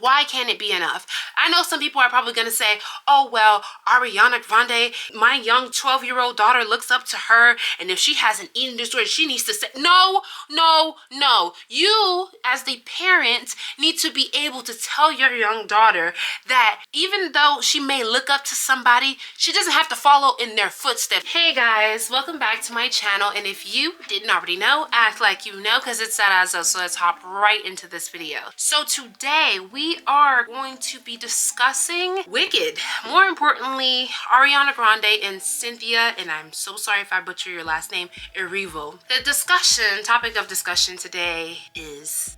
Why can't it be enough? I know some people are probably going to say, oh, well, Ariana Grande, my young 12-year-old daughter looks up to her, and if she has an eating disorder, she needs to say, no, no, no. You, as the parent, need to be able to tell your young daughter that even though she may look up to somebody, she doesn't have to follow in their footsteps. Hey guys, welcome back to my channel, and if you didn't already know, act like you know, because it's that as so let's hop right into this video. So today, we are going to be discussing Wicked. More importantly, Ariana Grande and Cynthia, and I'm so sorry if I butcher your last name, Erivo. The topic of discussion today is,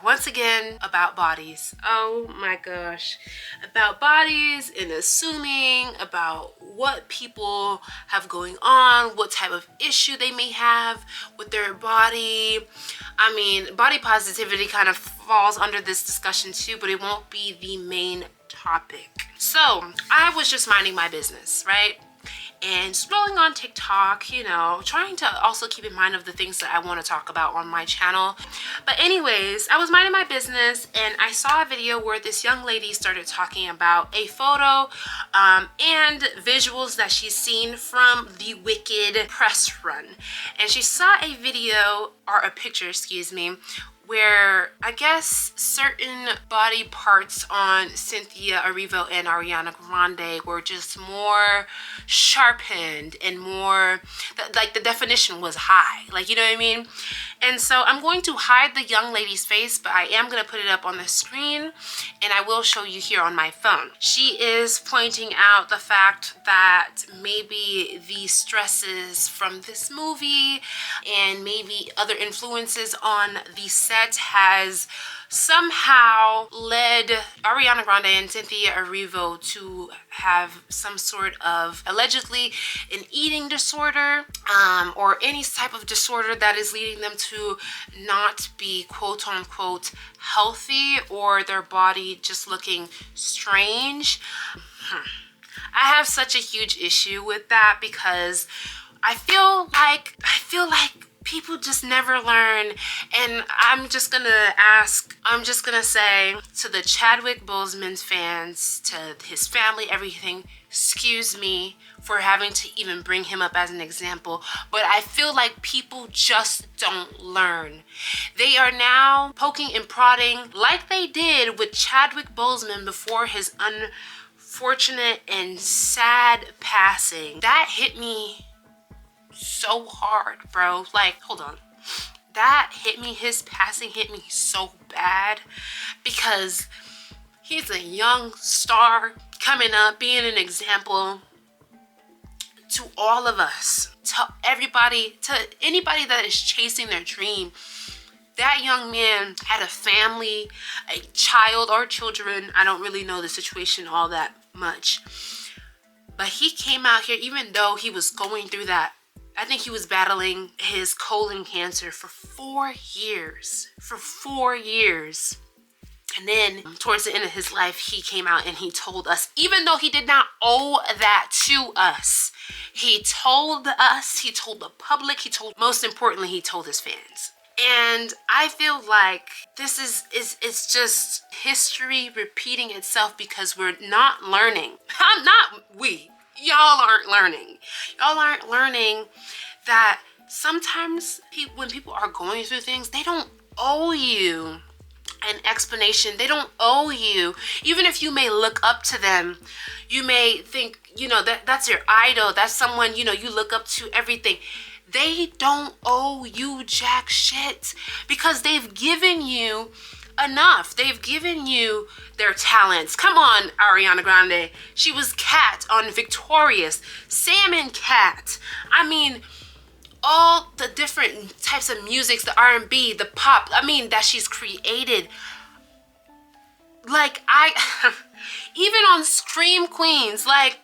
once again, about bodies. Oh my gosh. About bodies and assuming about what people have going on, what type of issue they may have with their body. I mean, body positivity kind of falls under this discussion too, but it won't be the main topic. So I was just minding my business, right? And scrolling on TikTok, you know, trying to also keep in mind of the things that I want to talk about on my channel. But anyways, I was minding my business and I saw a video where this young lady started talking about a photo and visuals that she's seen from the Wicked press run. And she saw a video, or a picture, excuse me, where I guess certain body parts on Cynthia, Erivo, and Ariana Grande were just more sharpened and more, like the definition was high, like, you know what I mean? And so I'm going to hide the young lady's face, but I am going to put it up on the screen and I will show you here on my phone. She is pointing out the fact that maybe the stresses from this movie and maybe other influences on the set has somehow led Ariana Grande and Cynthia Erivo to have some sort of allegedly an eating disorder or any type of disorder that is leading them to not be quote unquote healthy, or their body just looking strange. I have such a huge issue with that because I feel like people just never learn. And I'm just gonna say to the Chadwick Boseman fans, to his family, everything, excuse me for having to even bring him up as an example, but I feel like people just don't learn. They are now poking and prodding like they did with Chadwick Boseman before his unfortunate and sad passing. That hit me so hard, bro. Like, hold on. That hit me, his passing hit me so bad because he's a young star coming up, being an example to all of us, to everybody, to anybody that is chasing their dream. That young man had a family, a child or children. I don't really know the situation all that much. But he came out here, even though he was going through that. I think he was battling his colon cancer for 4 years. For 4 years. And then towards the end of his life, he came out and he told us, even though he did not owe that to us, he told us, he told the public, most importantly, he told his fans. And I feel like this it's just history repeating itself because we're not learning. Y'all aren't learning. Y'all aren't learning that sometimes when people are going through things, they don't owe you an explanation. They don't owe you. Even if you may look up to them, you may think, you know, that's your idol. That's someone, you know, you look up to, everything. They don't owe you jack shit because they've given you enough. They've given you their talents. Come on, Ariana Grande. She was Cat on Victorious, Salmon Cat. I mean, all the different types of musics, the R&B, the pop, I mean, that she's created. Like, even on Scream Queens, like,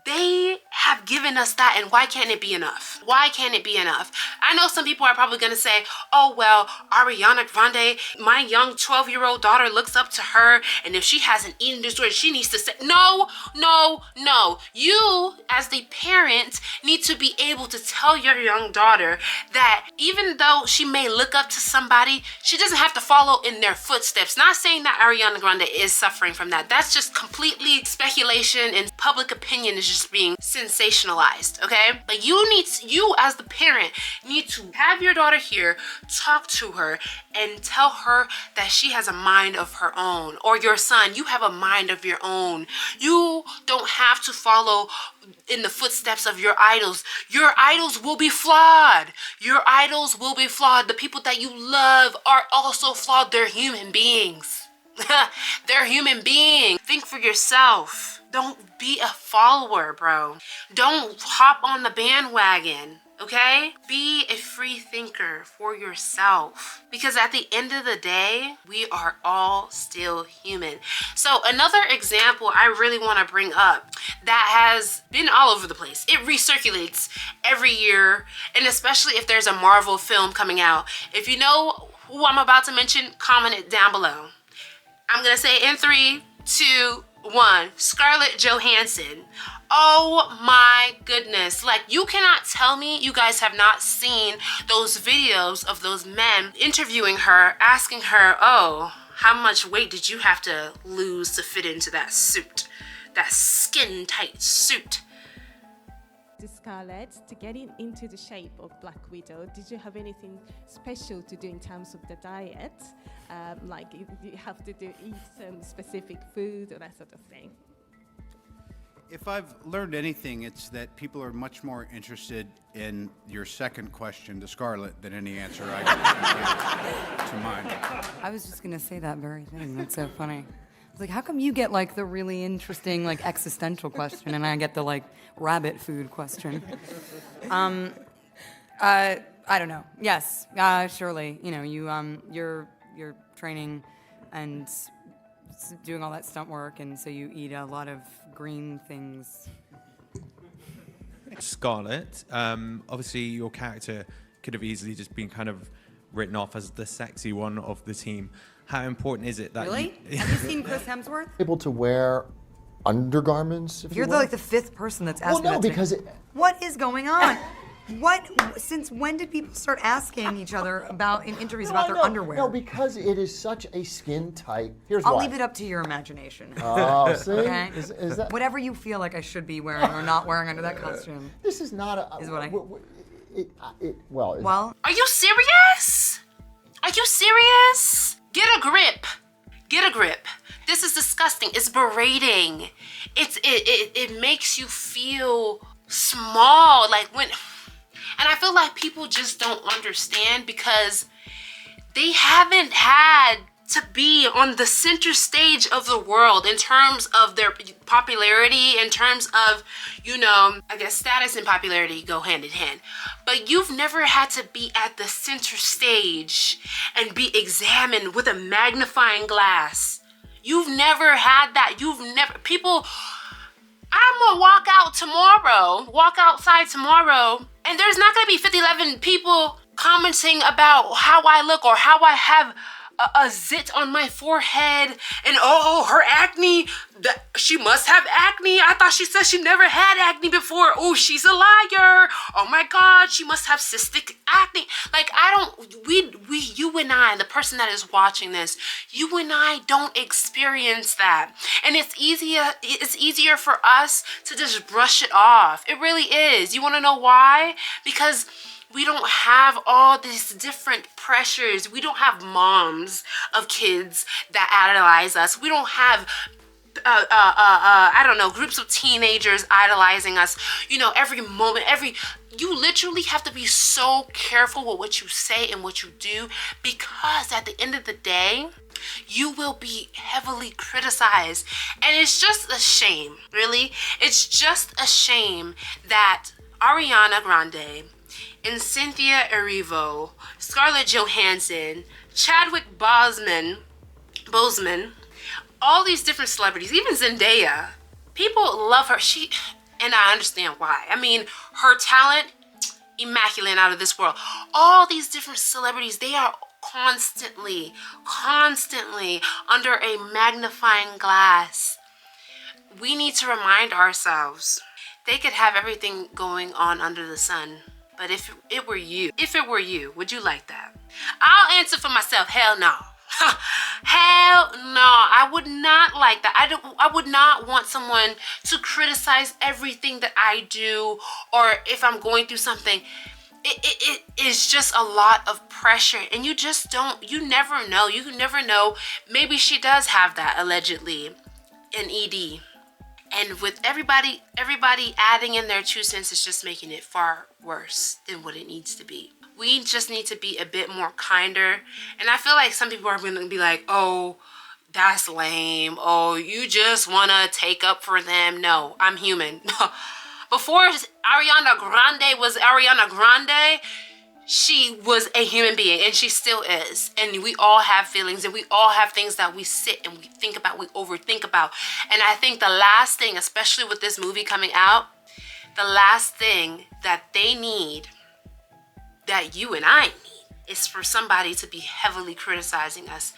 They have given us that, and why can't it be enough? Why can't it be enough? I know some people are probably gonna say, oh, well, Ariana Grande, my young 12-year-old daughter looks up to her, and if she has an eating disorder, she needs to say, no, no, no. You, as the parent, need to be able to tell your young daughter that even though she may look up to somebody, she doesn't have to follow in their footsteps. Not saying that Ariana Grande is suffering from that. That's just completely speculation, and public opinion is just being sensationalized, okay? But you as the parent need to have your daughter here, talk to her, and tell her that she has a mind of her own. Or your son, you have a mind of your own. You don't have to follow in the footsteps of your idols. Your idols will be flawed. Your idols will be flawed. The people that you love are also flawed. They're human beings. They're human beings. Think for yourself. Don't be a follower, bro. Don't hop on the bandwagon, okay? Be a free thinker for yourself. Because at the end of the day, we are all still human. So another example I really want to bring up that has been all over the place. It recirculates every year, and especially if there's a Marvel film coming out. If you know who I'm about to mention, comment it down below. I'm gonna say in 3, 2, 1, Scarlett Johansson. Oh my goodness. Like, you cannot tell me you guys have not seen those videos of those men interviewing her, asking her, oh, how much weight did you have to lose to fit into that suit, that skin tight suit? Scarlett, to getting into the shape of Black Widow, did you have anything special to do in terms of the diet? Like, you have to eat some specific food or that sort of thing? If I've learned anything, it's that people are much more interested in your second question to Scarlett than any answer I can give to mine. I was just going to say that very thing. That's so funny. I was like, how come you get like the really interesting like existential question and I get the like rabbit food question? I don't know. Yes, surely. You know, you're training and doing all that stunt work, and so you eat a lot of green things. Scarlett, obviously your character could have easily just been kind of written off as the sexy one of the team. How important is it that Really? Have you seen Chris Hemsworth? Able to wear undergarments, if You're you will? like the 5th person that's asked Well, no, me that. because What is going on? Since when did people start asking each other in interviews about their underwear? No, because it is such a skin tight. Here's I'll why. leave it up to your imagination. Oh, see? Okay? Is that? Whatever you feel like I should be wearing or not wearing under that costume. This is not a. Is what I- Well. Are you serious? Are you serious? Get a grip. Get a grip. This is disgusting. It's berating. It makes you feel small. And I feel like people just don't understand because they haven't had to be on the center stage of the world in terms of their popularity, in terms of, I guess status and popularity go hand in hand. But you've never had to be at the center stage and be examined with a magnifying glass. You've never had that. I'm gonna walk outside tomorrow, and there's not gonna be 11 people commenting about how I look or how I have a zit on my forehead, and oh, her acne, she must have acne. I thought she said she never had acne before. Oh, she's a liar. Oh my God, she must have cystic acne. You and I, the person that is watching this, you and I don't experience that. And it's easier for us to just brush it off. It really is. You wanna know why? Because we don't have all these different pressures. We don't have moms of kids that idolize us. We don't have, groups of teenagers idolizing us. Every moment, you literally have to be so careful with what you say and what you do, because at the end of the day, you will be heavily criticized. And it's just a shame, really. It's just a shame that Ariana Grande and Cynthia Erivo, Scarlett Johansson, Chadwick Boseman, all these different celebrities, even Zendaya, people love her. And I understand why. I mean, her talent, immaculate, out of this world. All these different celebrities, they are constantly under a magnifying glass. We need to remind ourselves, they could have everything going on under the sun, but if it were you, would you like that? I'll answer for myself, hell no. Hell no, I would not like that. I would not want someone to criticize everything that I do, or if I'm going through something. It is just a lot of pressure, and you never know. You never know. Maybe she does have that, allegedly, an ED. And with everybody adding in their 2 cents, is just making it far worse than what it needs to be. We just need to be a bit more kinder. And I feel like some people are going to be like, oh, that's lame. Oh, you just want to take up for them. No, I'm human. Before Ariana Grande was Ariana Grande, she was a human being, and she still is. And we all have feelings, and we all have things that we sit and we think about, we overthink about. And I think the last thing, especially with this movie coming out, the last thing that they need, that you and I need, is for somebody to be heavily criticizing us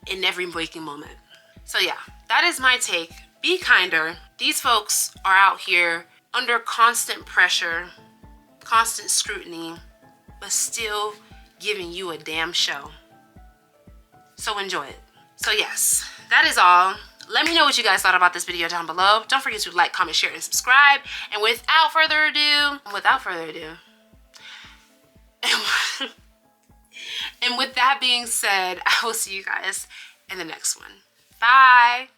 in every waking moment. So yeah, that is my take. Be kinder. These folks are out here under constant pressure, constant scrutiny, but still giving you a damn show. So enjoy it. So yes, that is all. Let me know what you guys thought about this video down below. Don't forget to like, comment, share, and subscribe. And without further ado, and with that being said, I will see you guys in the next one. Bye.